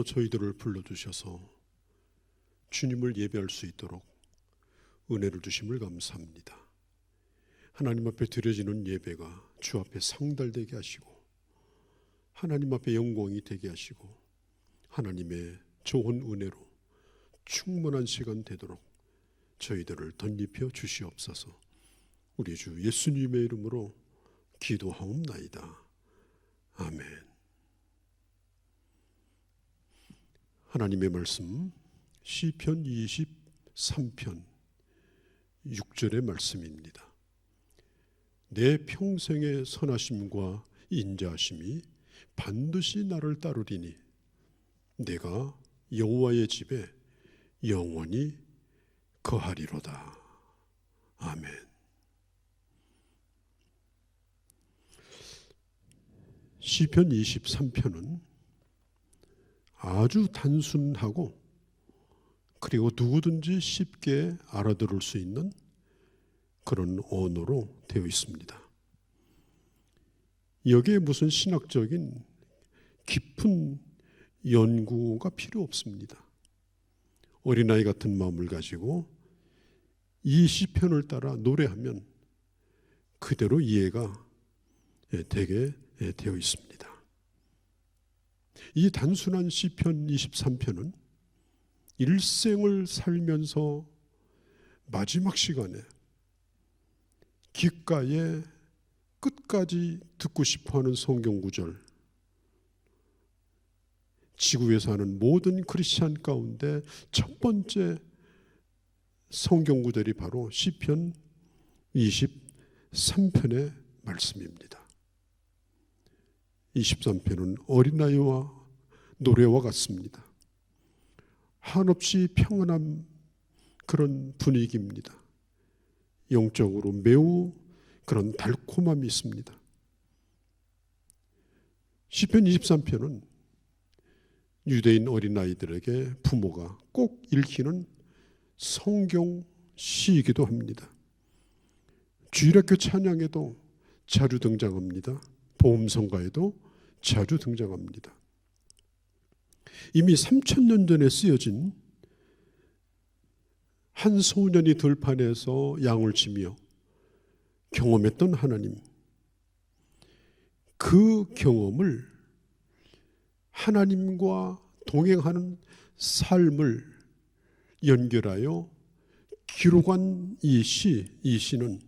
저희들을 불러주셔서 주님을 예배할 수 있도록 은혜를 주심을 감사합니다. 하나님 앞에 드려지는 예배가 주 앞에 상달되게 하시고 하나님 앞에 영광이 되게 하시고 하나님의 좋은 은혜로 충만한 시간 되도록 저희들을 덧입혀 주시옵소서. 우리 주 예수님의 이름으로 기도하옵나이다. 아멘. 하나님의 말씀 시편 23편 6절의 말씀입니다. 내 평생의 선하심과 인자하심이 반드시 나를 따르리니 내가 여호와의 집에 영원히 거하리로다. 아멘. 시편 23편은 아주 단순하고 그리고 누구든지 쉽게 알아들을 수 있는 그런 언어로 되어 있습니다. 여기에 무슨 신학적인 깊은 연구가 필요 없습니다. 어린아이 같은 마음을 가지고 이 시편을 따라 노래하면 그대로 이해가 되게 되어 있습니다. 이 단순한 시편 23편은 일생을 살면서 마지막 시간에 귓가에 끝까지 듣고 싶어하는 성경 구절, 지구에 사는 모든 크리스찬 가운데 첫 번째 성경 구절이 바로 시편 23편의 말씀입니다. 23편은 어린아이와 노래와 같습니다. 한없이 평안한 그런 분위기입니다. 영적으로 매우 그런 달콤함이 있습니다. 시편 23편은 유대인 어린아이들에게 부모가 꼭 읽히는 성경 시이기도 합니다. 주일학교 찬양에도 자주 등장합니다. 보험성가에도 자주 등장합니다. 이미 3000년 전에 쓰여진 한 소년이 들판에서 양을 치며 경험했던 하나님, 그 경험을 하나님과 동행하는 삶을 연결하여 기록한 이 시는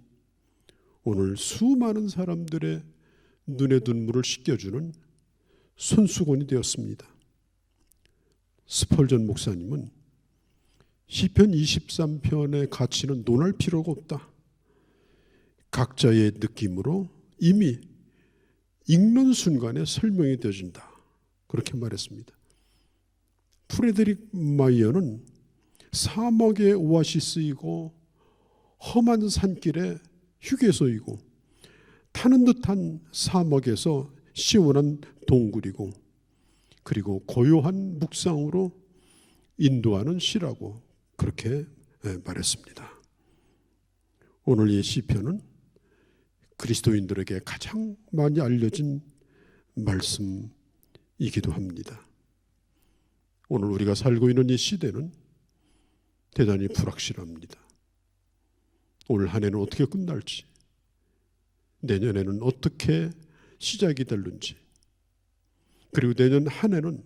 오늘 수많은 사람들의 눈의 눈물을 씻겨주는 손수건이 되었습니다. 스펄전 목사님은 시편 23편의 가치는 논할 필요가 없다. 각자의 느낌으로 이미 읽는 순간에 설명이 되어진다. 그렇게 말했습니다. 프레드릭 마이어는 사막의 오아시스이고 험한 산길의 휴게소이고 타는 듯한 사막에서 시원한 동굴이고 그리고 고요한 묵상으로 인도하는 시라고 그렇게 말했습니다. 오늘 이 시편은 그리스도인들에게 가장 많이 알려진 말씀이기도 합니다. 오늘 우리가 살고 있는 이 시대는 대단히 불확실합니다. 올 한 해는 어떻게 끝날지, 내년에는 어떻게 시작이 될는지, 그리고 내년 한 해는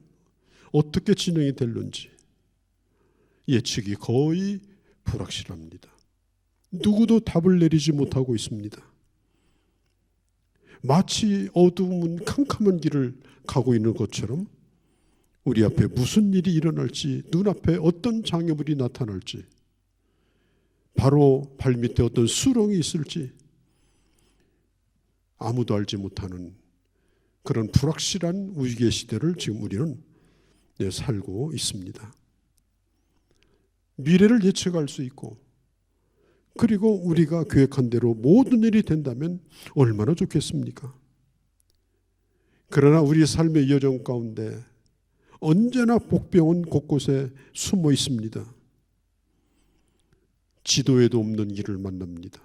어떻게 진행이 될는지 예측이 거의 불확실합니다. 누구도 답을 내리지 못하고 있습니다. 마치 어두운 캄캄한 길을 가고 있는 것처럼 우리 앞에 무슨 일이 일어날지, 눈앞에 어떤 장애물이 나타날지, 바로 발밑에 어떤 수렁이 있을지 아무도 알지 못하는 그런 불확실한 위기의 시대를 지금 우리는 살고 있습니다. 미래를 예측할 수 있고 그리고 우리가 계획한 대로 모든 일이 된다면 얼마나 좋겠습니까? 그러나 우리 삶의 여정 가운데 언제나 복병은 곳곳에 숨어 있습니다. 지도에도 없는 길을 만납니다.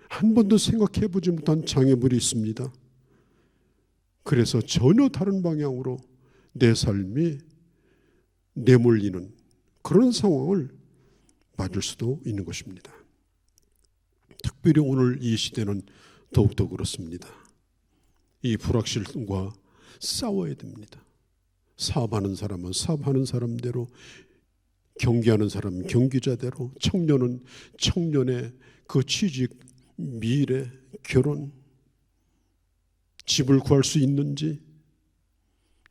한 번도 생각해 보지 못한 장애물이 있습니다. 그래서 전혀 다른 방향으로 내 삶이 내몰리는 그런 상황을 맞을 수도 있는 것입니다. 특별히 오늘 이 시대는 더욱더 그렇습니다. 이 불확실성과 싸워야 됩니다. 사업하는 사람은 사업하는 사람대로, 경기하는 사람은 경기자대로, 청년은 청년의 그 취직, 미래, 결혼, 집을 구할 수 있는지,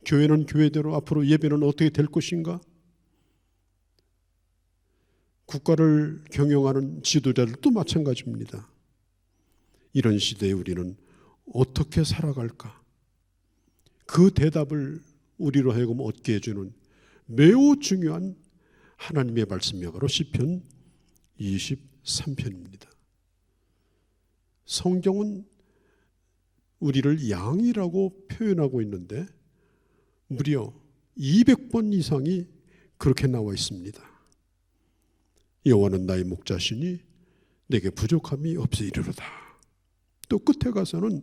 교회는 교회대로 앞으로 예배는 어떻게 될 것인가, 국가를 경영하는 지도자들도 마찬가지입니다. 이런 시대에 우리는 어떻게 살아갈까? 그 대답을 우리로 하여금 얻게 해주는 매우 중요한 하나님의 말씀이 바로 시편 23편입니다. 성경은 우리를 양이라고 표현하고 있는데 무려 200번 이상이 그렇게 나와 있습니다. 여호와는 나의 목자시니 내게 부족함이 없으리로다. 또 끝에 가서는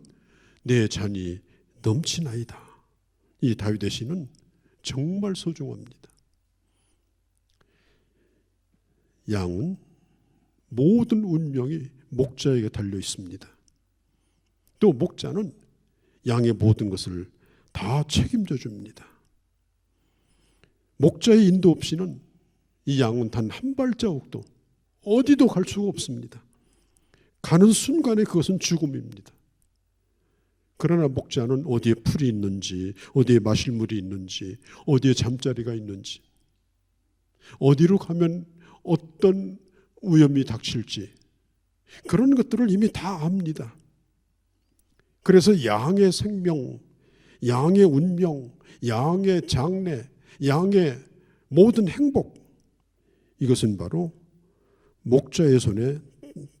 내 잔이 넘치나이다. 이 다윗의 시는 정말 소중합니다. 양은 모든 운명이 목자에게 달려 있습니다. 또 목자는 양의 모든 것을 다 책임져 줍니다. 목자의 인도 없이는 이 양은 단 한 발자국도 어디도 갈 수가 없습니다. 가는 순간에 그것은 죽음입니다. 그러나 목자는 어디에 풀이 있는지, 어디에 마실 물이 있는지, 어디에 잠자리가 있는지, 어디로 가면 어떤 위험이 닥칠지, 그런 것들을 이미 다 압니다. 그래서 양의 생명, 양의 운명, 양의 장래, 양의 모든 행복, 이것은 바로 목자의 손에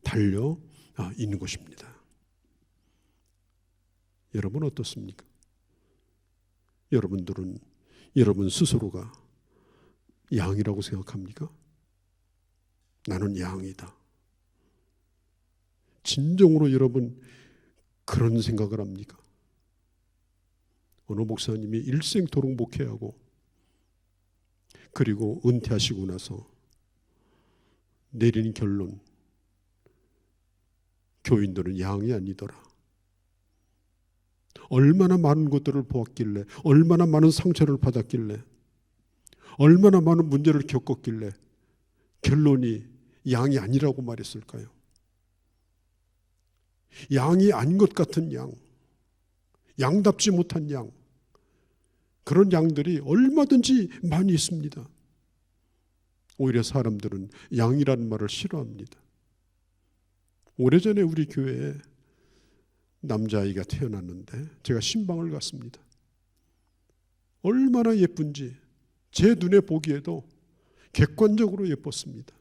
달려 있는 것입니다. 여러분 어떻습니까? 여러분들은 여러분 스스로가 양이라고 생각합니까? 나는 양이다. 진정으로 여러분 그런 생각을 합니까? 어느 목사님이 일생토록 목회하고 그리고 은퇴하시고 나서 내리는 결론, 교인들은 양이 아니더라. 얼마나 많은 것들을 보았길래, 얼마나 많은 상처를 받았길래, 얼마나 많은 문제를 겪었길래 결론이 양이 아니라고 말했을까요? 양이 아닌 것 같은 양, 양답지 못한 양, 그런 양들이 얼마든지 많이 있습니다. 오히려 사람들은 양이라는 말을 싫어합니다. 오래전에 우리 교회에 남자아이가 태어났는데 제가 신방을 갔습니다. 얼마나 예쁜지 제 눈에 보기에도 객관적으로 예뻤습니다.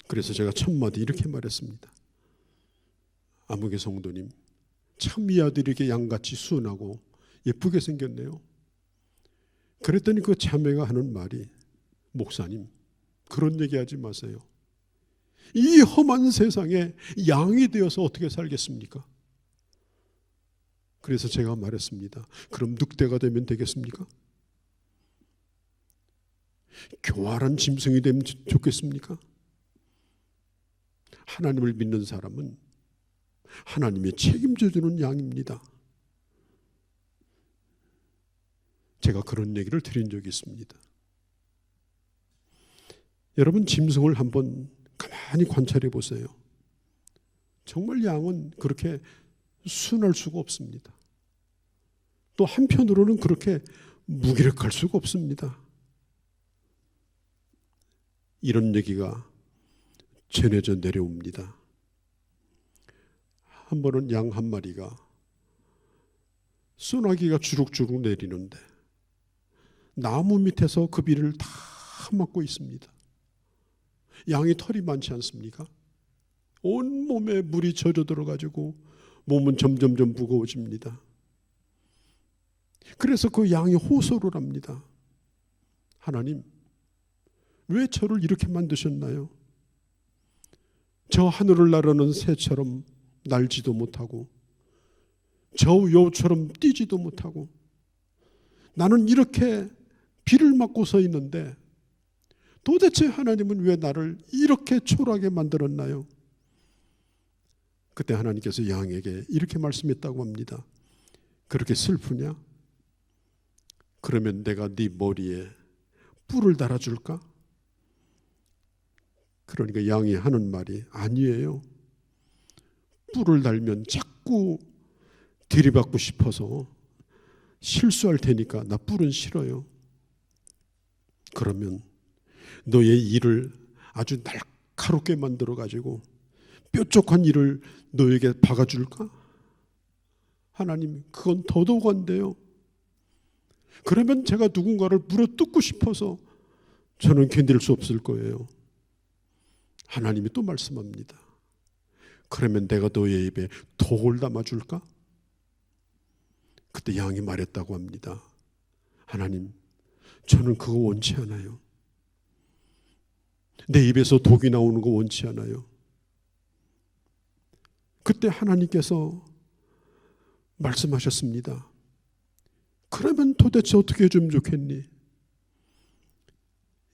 그래서 제가 첫 마디 이렇게 말했습니다. 아무개 성도님, 참 이 아들이 이렇게 양같이 순하고 예쁘게 생겼네요. 그랬더니 그 자매가 하는 말이, 목사님, 그런 얘기하지 마세요. 이 험한 세상에 양이 되어서 어떻게 살겠습니까? 그래서 제가 말했습니다. 그럼 늑대가 되면 되겠습니까? 교활한 짐승이 되면 좋겠습니까? 하나님을 믿는 사람은 하나님이 책임져 주는 양입니다. 제가 그런 얘기를 드린 적이 있습니다. 여러분 짐승을 한번 가만히 관찰해 보세요. 정말 양은 그렇게 순할 수가 없습니다. 또 한편으로는 그렇게 무기력할 수가 없습니다. 이런 얘기가 전해져 내려옵니다. 한 번은 양 한 마리가 소나기가 주룩주룩 내리는데 나무 밑에서 그 비를 다 맞고 있습니다. 양이 털이 많지 않습니까? 온 몸에 물이 젖어 들어가지고 몸은 점점점 무거워집니다. 그래서 그 양이 호소를 합니다. 하나님, 왜 저를 이렇게 만드셨나요? 저 하늘을 나르는 새처럼 날지도 못하고 저 여우처럼 뛰지도 못하고 나는 이렇게 비를 맞고 서 있는데 도대체 하나님은 왜 나를 이렇게 초라하게 만들었나요? 그때 하나님께서 양에게 이렇게 말씀했다고 합니다. 그렇게 슬프냐? 그러면 내가 네 머리에 뿔을 달아줄까? 그러니까 양이 하는 말이 아니에요. 뿔을 달면 자꾸 들이받고 싶어서 실수할 테니까 나 뿔은 싫어요. 그러면 너의 이를 아주 날카롭게 만들어 가지고 뾰족한 이를 너에게 박아줄까? 하나님, 그건 더더욱한데요. 그러면 제가 누군가를 물어뜯고 싶어서 저는 견딜 수 없을 거예요. 하나님이 또 말씀합니다. 그러면 내가 너의 입에 독을 담아줄까? 그때 양이 말했다고 합니다. 하나님, 저는 그거 원치 않아요. 내 입에서 독이 나오는 거 원치 않아요. 그때 하나님께서 말씀하셨습니다. 그러면 도대체 어떻게 해주면 좋겠니?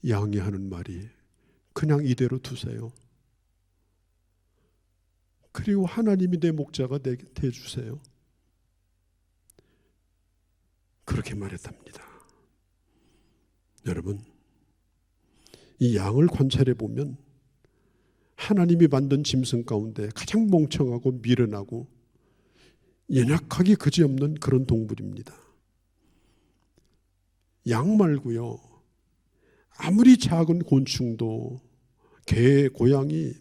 양이 하는 말이 그냥 이대로 두세요. 그리고 하나님이 내 목자가 되게 해주세요. 그렇게 말했답니다. 여러분, 이 양을 관찰해 보면 하나님이 만든 짐승 가운데 가장 멍청하고 미련하고 연약하기 그지없는 그런 동물입니다. 양 말고요, 아무리 작은 곤충도 개, 고양이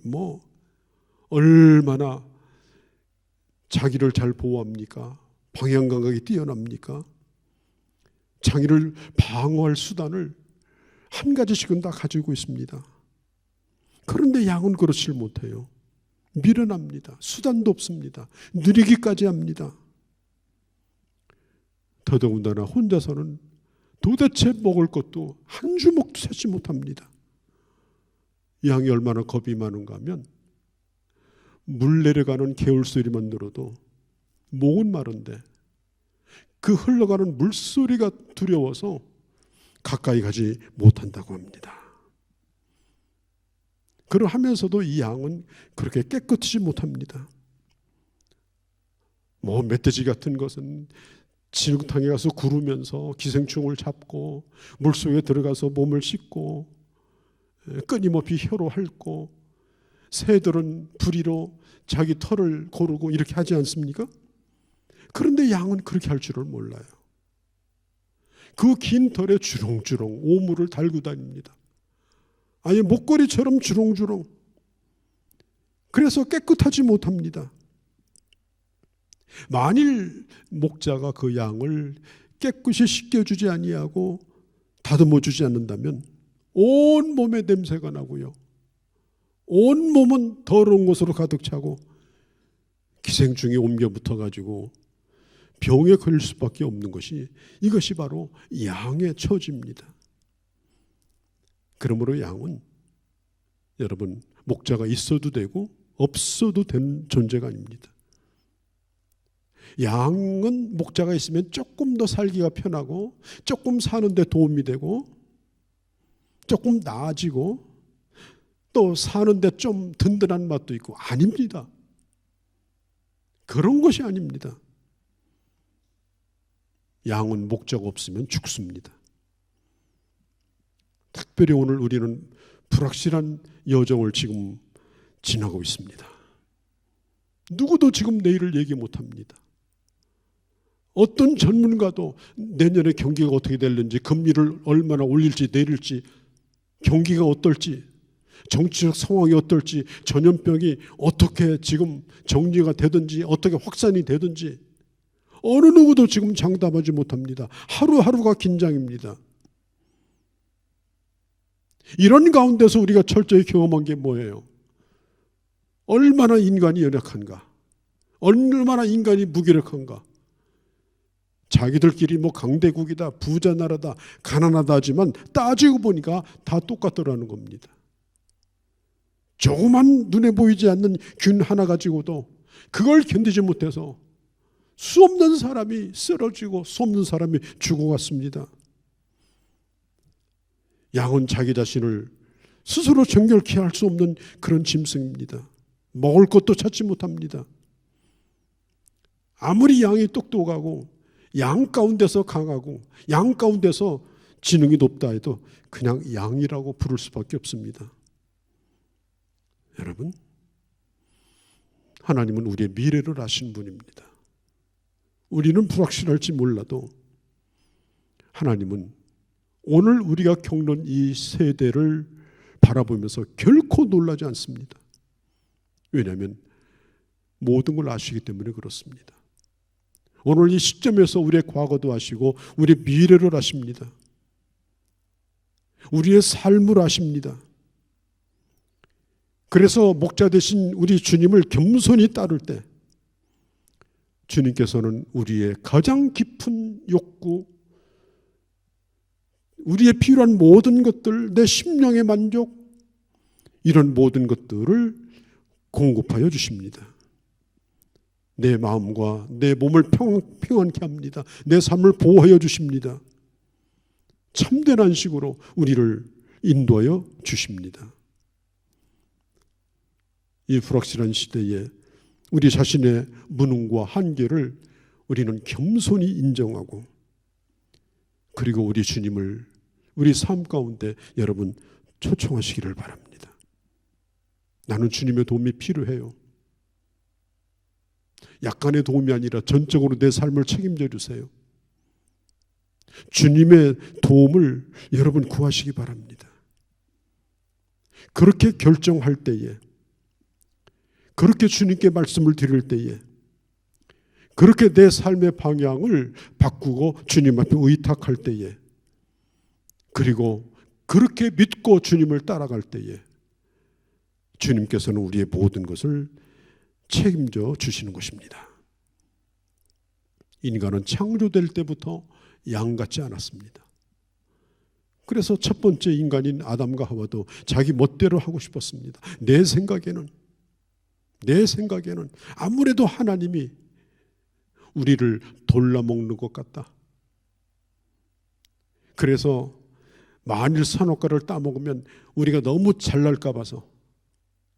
얼마나 자기를 잘 보호합니까? 방향 감각이 뛰어납니까? 자기를 방어할 수단을 한 가지씩은 다 가지고 있습니다. 그런데 양은 그렇지 못해요. 미련합니다. 수단도 없습니다. 누리기까지 합니다. 더더군다나 혼자서는 도대체 먹을 것도 한 주먹도 찾지 못합니다. 양이 얼마나 겁이 많은가 하면 물 내려가는 개울 소리만 들어도 목은 마른데 그 흘러가는 물소리가 두려워서 가까이 가지 못한다고 합니다. 그러하면서도 이 양은 그렇게 깨끗하지 못합니다. 멧돼지 같은 것은 진흙탕에 가서 구르면서 기생충을 잡고 물속에 들어가서 몸을 씻고 끊임없이 혀로 핥고, 새들은 부리로 자기 털을 고르고 이렇게 하지 않습니까? 그런데 양은 그렇게 할 줄을 몰라요. 그 긴 털에 주렁주렁 오물을 달고 다닙니다. 아예 목걸이처럼 주렁주렁. 그래서 깨끗하지 못합니다. 만일 목자가 그 양을 깨끗이 씻겨주지 아니하고 다듬어주지 않는다면 온 몸에 냄새가 나고요, 온 몸은 더러운 것으로 가득 차고 기생충이 옮겨 붙어가지고 병에 걸릴 수밖에 없는 것이, 이것이 바로 양의 처지입니다. 그러므로 양은 여러분, 목자가 있어도 되고 없어도 되는 존재가 아닙니다. 양은 목자가 있으면 조금 더 살기가 편하고 조금 사는데 도움이 되고 조금 나아지고 또 사는데 좀 든든한 맛도 있고, 아닙니다. 그런 것이 아닙니다. 양은 목자가 없으면 죽습니다. 특별히 오늘 우리는 불확실한 여정을 지금 지나고 있습니다. 누구도 지금 내일을 얘기 못합니다. 어떤 전문가도 내년에 경기가 어떻게 될는지, 금리를 얼마나 올릴지 내릴지, 경기가 어떨지, 정치적 상황이 어떨지, 전염병이 어떻게 지금 정리가 되든지 어떻게 확산이 되든지 어느 누구도 지금 장담하지 못합니다. 하루하루가 긴장입니다. 이런 가운데서 우리가 철저히 경험한 게 뭐예요? 얼마나 인간이 연약한가, 얼마나 인간이 무기력한가. 자기들끼리 강대국이다, 부자 나라다, 가난하다 하지만 따지고 보니까 다 똑같더라는 겁니다. 조그만 눈에 보이지 않는 균 하나 가지고도 그걸 견디지 못해서 수 없는 사람이 쓰러지고 수 없는 사람이 죽어갔습니다. 양은 자기 자신을 스스로 정결케 할 수 없는 그런 짐승입니다. 먹을 것도 찾지 못합니다. 아무리 양이 똑똑하고 양 가운데서 강하고 양 가운데서 지능이 높다 해도 그냥 양이라고 부를 수밖에 없습니다. 여러분, 하나님은 우리의 미래를 아신 분입니다. 우리는 불확실할지 몰라도 하나님은 오늘 우리가 겪는 이 세대를 바라보면서 결코 놀라지 않습니다. 왜냐하면 모든 걸 아시기 때문에 그렇습니다. 오늘 이 시점에서 우리의 과거도 아시고 우리의 미래를 아십니다. 우리의 삶을 아십니다. 그래서 목자 되신 우리 주님을 겸손히 따를 때 주님께서는 우리의 가장 깊은 욕구, 우리의 필요한 모든 것들, 내 심령의 만족, 이런 모든 것들을 공급하여 주십니다. 내 마음과 내 몸을 평안케 합니다. 내 삶을 보호하여 주십니다. 참된 안식으로 우리를 인도하여 주십니다. 이 불확실한 시대에 우리 자신의 무능과 한계를 우리는 겸손히 인정하고, 그리고 우리 주님을 우리 삶 가운데 여러분 초청하시기를 바랍니다. 나는 주님의 도움이 필요해요. 약간의 도움이 아니라 전적으로 내 삶을 책임져 주세요. 주님의 도움을 여러분 구하시기 바랍니다. 그렇게 결정할 때에, 그렇게 주님께 말씀을 드릴 때에, 그렇게 내 삶의 방향을 바꾸고 주님 앞에 의탁할 때에, 그리고 그렇게 믿고 주님을 따라갈 때에 주님께서는 우리의 모든 것을 책임져 주시는 것입니다. 인간은 창조될 때부터 양 같지 않았습니다. 그래서 첫 번째 인간인 아담과 하와도 자기 멋대로 하고 싶었습니다. 내 생각에는 아무래도 하나님이 우리를 돌라먹는 것 같다. 그래서 만일 선악과를 따먹으면 우리가 너무 잘날까 봐서,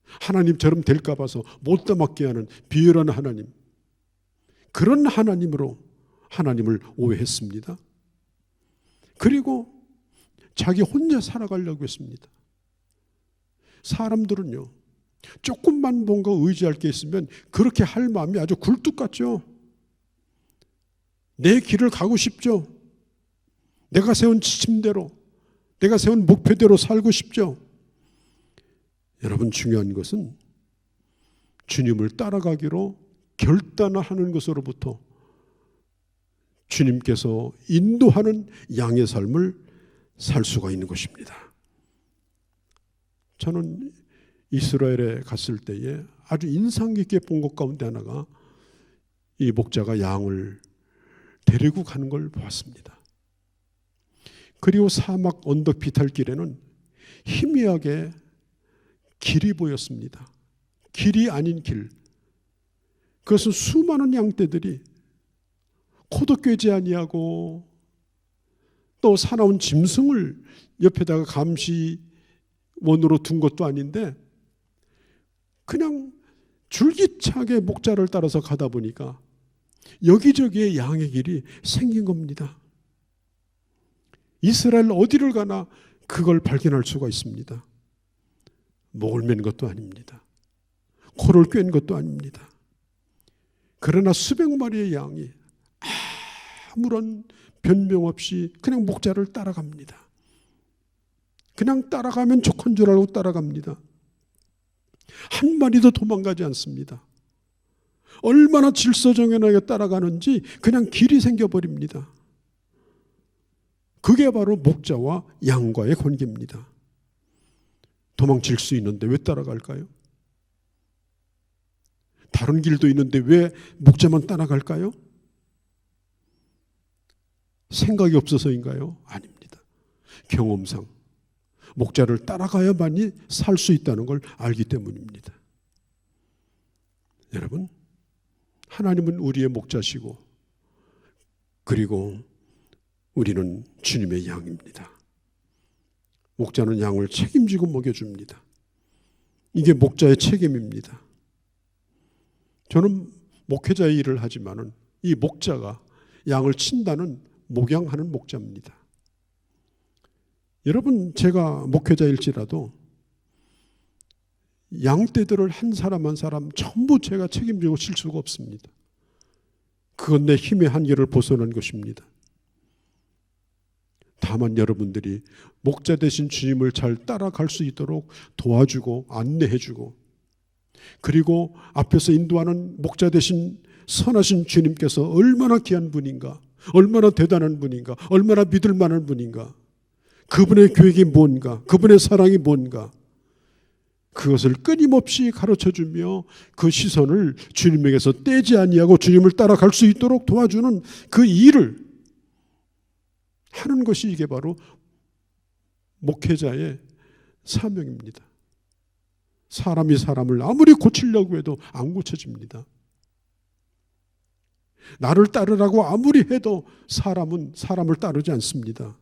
하나님처럼 될까 봐서 못 따먹게 하는 비열한 하나님, 그런 하나님으로 하나님을 오해했습니다. 그리고 자기 혼자 살아가려고 했습니다. 사람들은요, 조금만 뭔가 의지할 게 있으면 그렇게 할 마음이 아주 굴뚝 같죠. 내 길을 가고 싶죠. 내가 세운 지침대로, 내가 세운 목표대로 살고 싶죠. 여러분, 중요한 것은 주님을 따라가기로 결단하는 것으로부터 주님께서 인도하는 양의 삶을 살 수가 있는 것입니다. 저는 이스라엘에 갔을 때에 아주 인상 깊게 본 것 가운데 하나가 이 목자가 양을 데리고 가는 걸 보았습니다. 그리고 사막 언덕 비탈길에는 희미하게 길이 보였습니다. 길이 아닌 길. 그것은 수많은 양떼들이 코도 꿰지 아니하고 또 사나운 짐승을 옆에다가 감시원으로 둔 것도 아닌데 그냥 줄기차게 목자를 따라서 가다 보니까 여기저기에 양의 길이 생긴 겁니다. 이스라엘 어디를 가나 그걸 발견할 수가 있습니다. 목을 맨 것도 아닙니다. 코를 꿰는 것도 아닙니다. 그러나 수백 마리의 양이 아무런 변명 없이 그냥 목자를 따라갑니다. 그냥 따라가면 좋은 줄 알고 따라갑니다. 한 마리도 도망가지 않습니다. 얼마나 질서정연하게 따라가는지 그냥 길이 생겨버립니다. 그게 바로 목자와 양과의 관계입니다. 도망칠 수 있는데 왜 따라갈까요? 다른 길도 있는데 왜 목자만 따라갈까요? 생각이 없어서인가요? 아닙니다. 경험상 목자를 따라가야만이 살 수 있다는 걸 알기 때문입니다. 여러분, 하나님은 우리의 목자시고 그리고 우리는 주님의 양입니다. 목자는 양을 책임지고 먹여줍니다. 이게 목자의 책임입니다. 저는 목회자의 일을 하지만은 이 목자가 양을 친다는 목양하는 목자입니다. 여러분, 제가 목회자일지라도 양떼들을 한 사람 한 사람 전부 제가 책임지고 칠 수가 없습니다. 그건 내 힘의 한계를 벗어난 것입니다. 다만 여러분들이 목자 되신 주님을 잘 따라갈 수 있도록 도와주고 안내해주고, 그리고 앞에서 인도하는 목자 되신 선하신 주님께서 얼마나 귀한 분인가, 얼마나 대단한 분인가, 얼마나 믿을 만한 분인가, 그분의 계획이 뭔가, 그분의 사랑이 뭔가, 그것을 끊임없이 가르쳐주며 그 시선을 주님에게서 떼지 아니하고 주님을 따라갈 수 있도록 도와주는 그 일을 하는 것이 이게 바로 목회자의 사명입니다. 사람이 사람을 아무리 고치려고 해도 안 고쳐집니다. 나를 따르라고 아무리 해도 사람은 사람을 따르지 않습니다.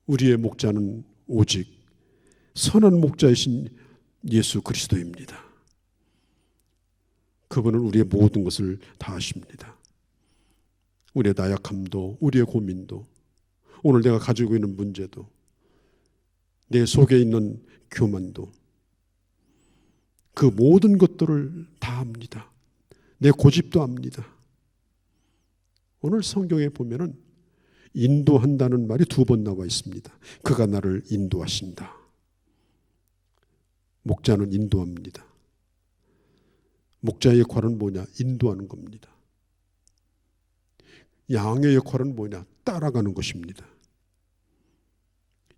우리의 목자는 오직 선한 목자이신 예수 그리스도입니다. 그분은 우리의 모든 것을 다 아십니다. 우리의 나약함도, 우리의 고민도, 오늘 내가 가지고 있는 문제도, 내 속에 있는 교만도, 그 모든 것들을 다 압니다. 내 고집도 압니다. 오늘 성경에 보면은 인도한다는 말이 2번 나와 있습니다. 그가 나를 인도하신다. 목자는 인도합니다. 목자의 역할은 뭐냐? 인도하는 겁니다. 양의 역할은 뭐냐? 따라가는 것입니다.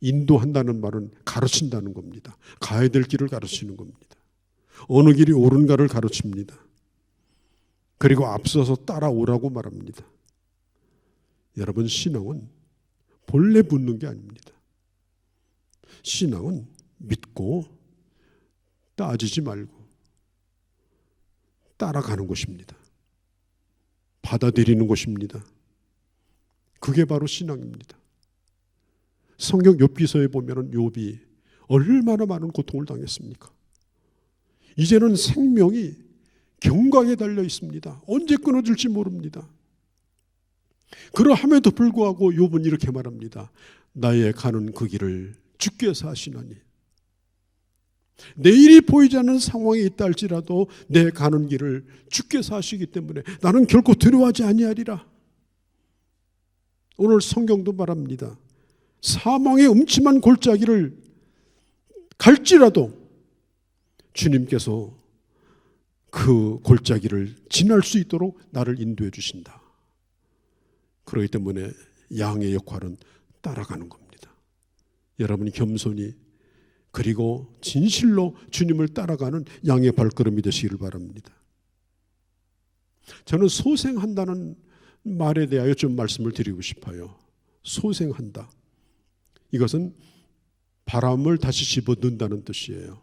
인도한다는 말은 가르친다는 겁니다. 가야 될 길을 가르치는 겁니다. 어느 길이 옳은가를 가르칩니다. 그리고 앞서서 따라오라고 말합니다. 여러분, 신앙은 본래 붙는 게 아닙니다. 신앙은 믿고 따지지 말고 따라가는 것입니다. 받아들이는 것입니다. 그게 바로 신앙입니다. 성경 욥기서에 보면은 욥이 얼마나 많은 고통을 당했습니까? 이제는 생명이 경각에 달려 있습니다. 언제 끊어질지 모릅니다. 그러함에도 불구하고 욥은 이렇게 말합니다. 나의 가는 그 길을 주께서 하시나니, 내일이 보이지 않는 상황이 있다 할지라도 내 가는 길을 주께서 하시기 때문에 나는 결코 두려워하지 아니하리라. 오늘 성경도 말합니다. 사망의 음침한 골짜기를 갈지라도 주님께서 그 골짜기를 지날 수 있도록 나를 인도해 주신다. 그렇기 때문에 양의 역할은 따라가는 겁니다. 여러분이 겸손히 그리고 진실로 주님을 따라가는 양의 발걸음이 되시기를 바랍니다. 저는 소생한다는 말에 대하여 좀 말씀을 드리고 싶어요. 소생한다. 이것은 바람을 다시 집어넣는다는 뜻이에요.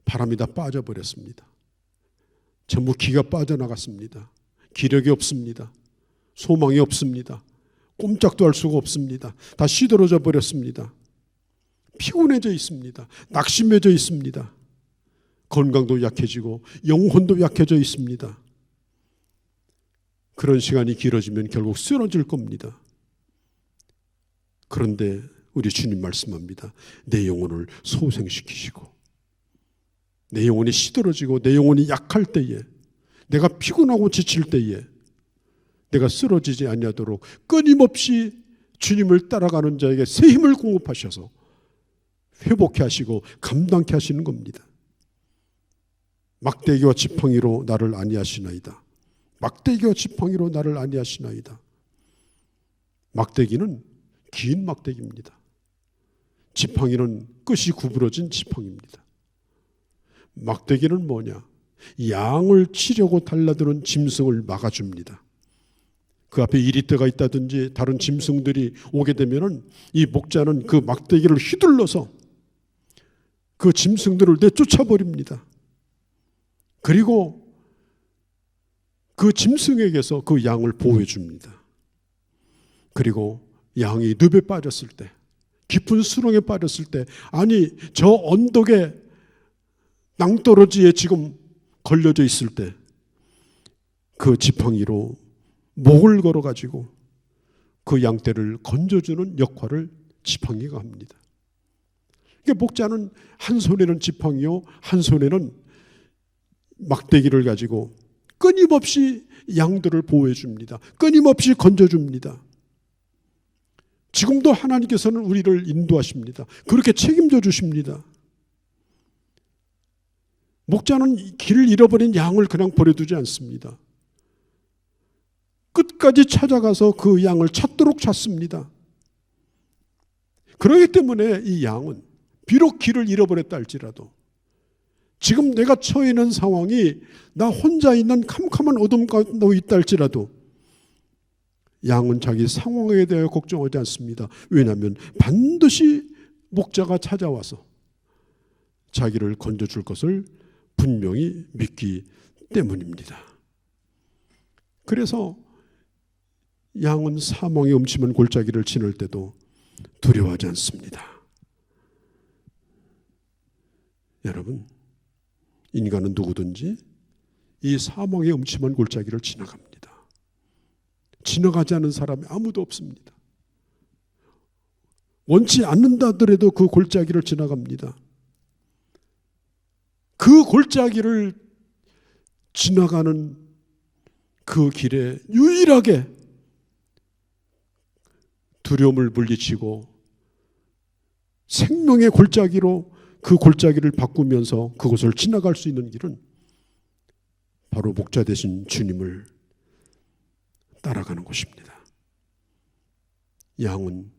바람이 다 빠져버렸습니다. 전부 기가 빠져나갔습니다. 기력이 없습니다. 소망이 없습니다. 꼼짝도 할 수가 없습니다. 다 시들어져 버렸습니다. 피곤해져 있습니다. 낙심해져 있습니다. 건강도 약해지고 영혼도 약해져 있습니다. 그런 시간이 길어지면 결국 쓰러질 겁니다. 그런데 우리 주님 말씀합니다. 내 영혼을 소생시키시고, 내 영혼이 시들어지고 내 영혼이 약할 때에, 내가 피곤하고 지칠 때에 내가 쓰러지지 아니하도록 끊임없이 주님을 따라가는 자에게 새 힘을 공급하셔서 회복케 하시고 감당케 하시는 겁니다. 막대기와 지팡이로 나를 안위하시나이다. 막대기와 지팡이로 나를 안위하시나이다. 막대기는 긴 막대기입니다. 지팡이는 끝이 구부러진 지팡이입니다. 막대기는 뭐냐? 양을 치려고 달라드는 짐승을 막아줍니다. 그 앞에 이리떼가 있다든지 다른 짐승들이 오게 되면은 이 목자는 그 막대기를 휘둘러서 그 짐승들을 내쫓아 버립니다. 그리고 그 짐승에게서 그 양을 보호해 줍니다. 그리고 양이 늪에 빠졌을 때, 깊은 수렁에 빠졌을 때, 아니 저 언덕에 낭떠러지에 지금 걸려져 있을 때 그 지팡이로 목을 걸어가지고 그 양떼를 건져주는 역할을 지팡이가 합니다. 이게 목자는 한 손에는 지팡이요, 한 손에는 막대기를 가지고 끊임없이 양들을 보호해 줍니다. 끊임없이 건져줍니다. 지금도 하나님께서는 우리를 인도하십니다. 그렇게 책임져 주십니다. 목자는 길을 잃어버린 양을 그냥 버려두지 않습니다. 끝까지 찾아가서 그 양을 찾도록 찾습니다. 그렇기 때문에 이 양은 비록 길을 잃어버렸다 할지라도, 지금 내가 처해 있는 상황이 나 혼자 있는 캄캄한 어둠 가운데 있다 할지라도 양은 자기 상황에 대해 걱정하지 않습니다. 왜냐하면 반드시 목자가 찾아와서 자기를 건져줄 것을 분명히 믿기 때문입니다. 그래서 양은 사망의 음침한 골짜기를 지날 때도 두려워하지 않습니다. 여러분, 인간은 누구든지 이 사망의 음침한 골짜기를 지나갑니다. 지나가지 않은 사람이 아무도 없습니다. 원치 않는다 하더라도 그 골짜기를 지나갑니다. 그 골짜기를 지나가는 그 길에 유일하게 두려움을 물리치고 생명의 골짜기로 그 골짜기를 바꾸면서 그곳을 지나갈 수 있는 길은 바로 목자 되신 주님을 따라가는 것입니다. 양은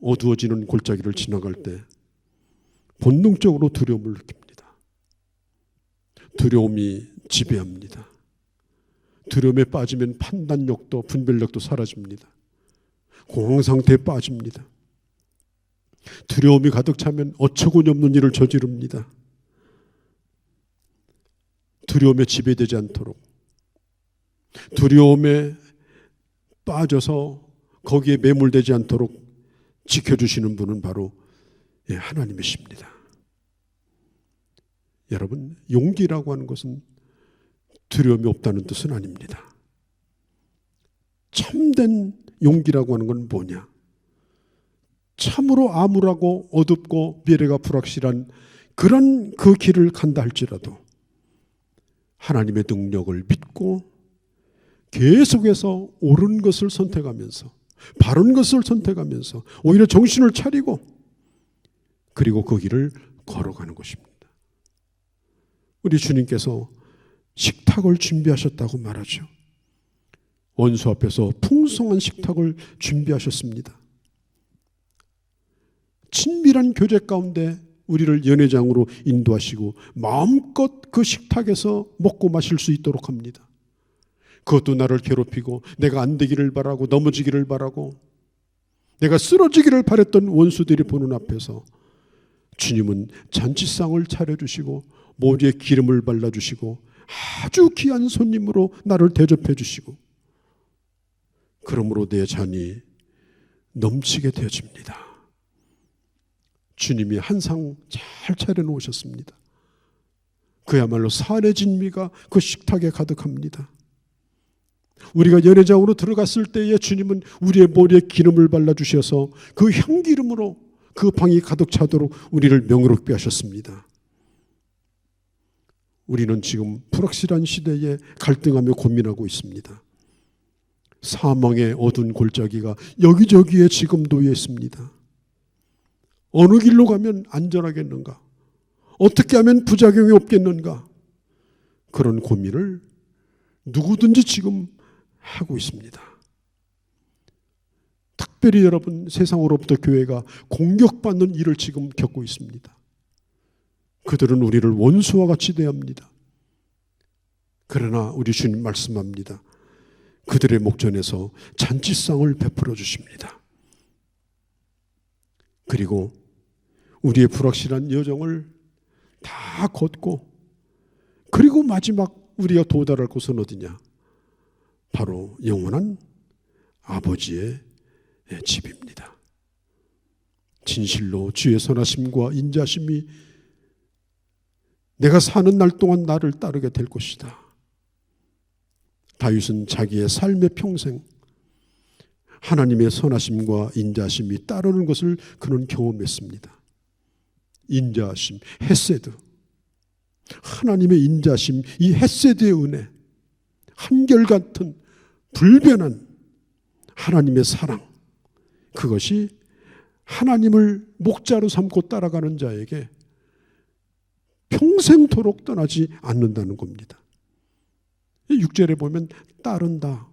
어두워지는 골짜기를 지나갈 때 본능적으로 두려움을 느낍니다. 두려움이 지배합니다. 두려움에 빠지면 판단력도 분별력도 사라집니다. 공황 상태에 빠집니다. 두려움이 가득 차면 어처구니 없는 일을 저지릅니다. 두려움에 지배되지 않도록, 두려움에 빠져서 거기에 매몰되지 않도록 지켜주시는 분은 바로 하나님이십니다. 여러분, 용기라고 하는 것은 두려움이 없다는 뜻은 아닙니다. 참된 용기라고 하는 건 뭐냐? 참으로 암울하고 어둡고 미래가 불확실한 그런 그 길을 간다 할지라도 하나님의 능력을 믿고 계속해서 옳은 것을 선택하면서, 바른 것을 선택하면서 오히려 정신을 차리고 그리고 그 길을 걸어가는 것입니다. 우리 주님께서 식탁을 준비하셨다고 말하죠. 원수 앞에서 풍성한 식탁을 준비하셨습니다. 친밀한 교제 가운데 우리를 연회장으로 인도하시고 마음껏 그 식탁에서 먹고 마실 수 있도록 합니다. 그것도 나를 괴롭히고 내가 안 되기를 바라고 넘어지기를 바라고 내가 쓰러지기를 바랬던 원수들이 보는 앞에서 주님은 잔치상을 차려주시고 머리에 기름을 발라주시고 아주 귀한 손님으로 나를 대접해 주시고, 그러므로 내 잔이 넘치게 되어집니다. 주님이 한 상 잘 차려놓으셨습니다. 그야말로 산의 진미가 그 식탁에 가득합니다. 우리가 연회장으로 들어갔을 때에 주님은 우리의 머리에 기름을 발라주셔서 그 향기름으로 그 방이 가득 차도록 우리를 명예롭게 하셨습니다. 우리는 지금 불확실한 시대에 갈등하며 고민하고 있습니다. 사망의 어두운 골짜기가 여기저기에 지금 놓여 있습니다. 어느 길로 가면 안전하겠는가? 어떻게 하면 부작용이 없겠는가? 그런 고민을 누구든지 지금 하고 있습니다. 특별히 여러분, 세상으로부터 교회가 공격받는 일을 지금 겪고 있습니다. 그들은 우리를 원수와 같이 대합니다. 그러나 우리 주님 말씀합니다. 그들의 목전에서 잔치상을 베풀어 주십니다. 그리고 우리의 불확실한 여정을 다 걷고 그리고 마지막 우리가 도달할 곳은 어디냐? 바로 영원한 아버지의 집입니다. 진실로 주의 선하심과 인자심이 내가 사는 날 동안 나를 따르게 될 것이다. 다윗은 자기의 삶의 평생 하나님의 선하심과 인자심이 따르는 것을 그는 경험했습니다. 인자심, 헤세드, 하나님의 인자심, 이 헤세드의 은혜, 한결같은 불변한 하나님의 사랑, 그것이 하나님을 목자로 삼고 따라가는 자에게 평생토록 떠나지 않는다는 겁니다. 6절에 보면 따른다.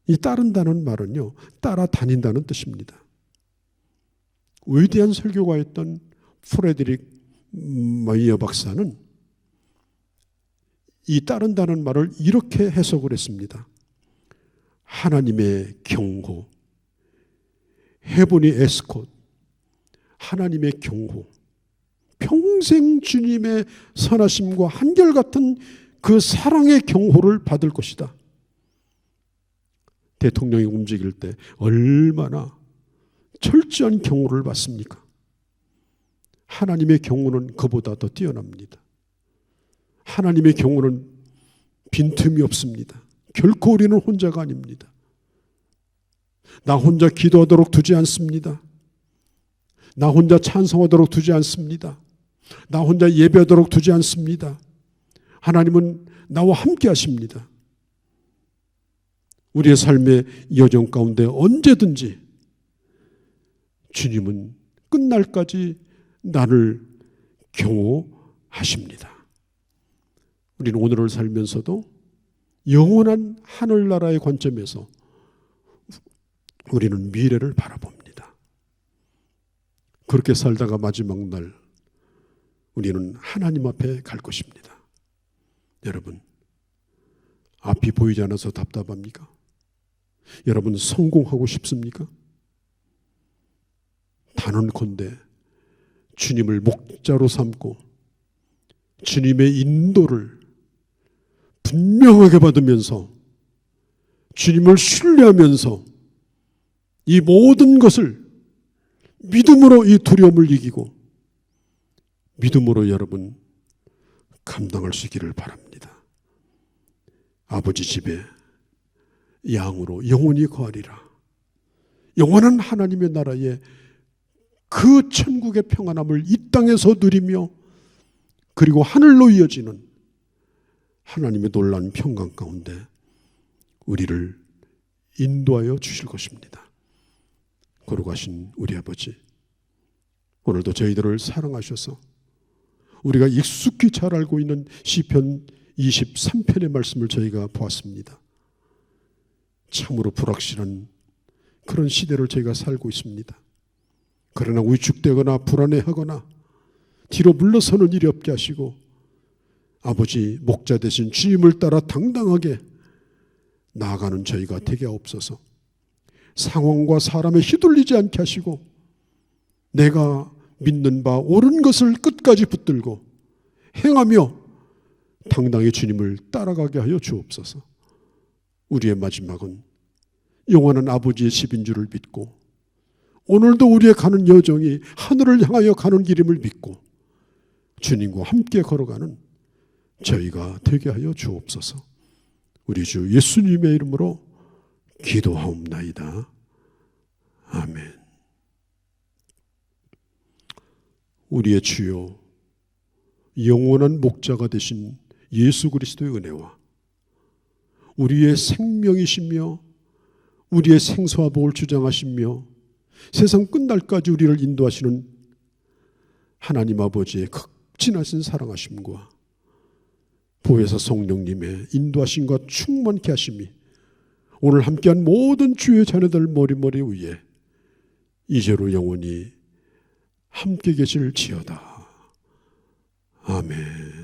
이 따른다는 말은요, 따라다닌다는 뜻입니다. 위대한 설교가였던 프레드릭 마이어 박사는 이 따른다는 말을 이렇게 해석을 했습니다. 하나님의 경호, 헤브니 에스콧, 하나님의 경호, 평생 주님의 선하심과 한결같은 그 사랑의 경호를 받을 것이다. 대통령이 움직일 때 얼마나 철저한 경호를 받습니까? 하나님의 경호는 그보다 더 뛰어납니다. 하나님의 경호는 빈틈이 없습니다. 결코 우리는 혼자가 아닙니다. 나 혼자 기도하도록 두지 않습니다. 나 혼자 찬송하도록 두지 않습니다. 나 혼자 예배하도록 두지 않습니다. 하나님은 나와 함께 하십니다. 우리의 삶의 여정 가운데 언제든지 주님은 끝날까지 나를 경호하십니다. 우리는 오늘을 살면서도 영원한 하늘나라의 관점에서 우리는 미래를 바라봅니다. 그렇게 살다가 마지막 날 우리는 하나님 앞에 갈 것입니다. 여러분, 앞이 보이지 않아서 답답합니까? 여러분, 성공하고 싶습니까? 단언컨대 주님을 목자로 삼고 주님의 인도를 분명하게 받으면서 주님을 신뢰하면서 이 모든 것을 믿음으로 이 두려움을 이기고 믿음으로 여러분 감당할 수 있기를 바랍니다. 아버지 집에 양으로 영원히 거하리라. 영원한 하나님의 나라에 그 천국의 평안함을 이 땅에서 누리며 그리고 하늘로 이어지는 하나님의 놀라운 평강 가운데 우리를 인도하여 주실 것입니다. 거룩하신 우리 아버지, 오늘도 저희들을 사랑하셔서 우리가 익숙히 잘 알고 있는 시편 23편의 말씀을 저희가 보았습니다. 참으로 불확실한 그런 시대를 저희가 살고 있습니다. 그러나 위축되거나 불안해하거나 뒤로 물러서는 일이 없게 하시고 아버지 목자 되신 주님을 따라 당당하게 나아가는 저희가 되게 하옵소서. 상황과 사람에 휘둘리지 않게 하시고 내가 믿는 바 옳은 것을 끝까지 붙들고 행하며 당당히 주님을 따라가게 하여 주옵소서. 우리의 마지막은 영원한 아버지의 집인 줄을 믿고 오늘도 우리의 가는 여정이 하늘을 향하여 가는 길임을 믿고 주님과 함께 걸어가는 저희가 되게 하여 주옵소서. 우리 주 예수님의 이름으로 기도하옵나이다. 아멘. 우리의 주요 영원한 목자가 되신 예수 그리스도의 은혜와 우리의 생명이시며 우리의 생사와 복을 주장하시며 세상 끝날까지 우리를 인도하시는 하나님 아버지의 극진하신 사랑하심과 보혜사 성령님의 인도하심과 충만케 하심이 오늘 함께한 모든 주의 자녀들 머리머리 위에 이제로 영원히 함께 계실지어다. 아멘.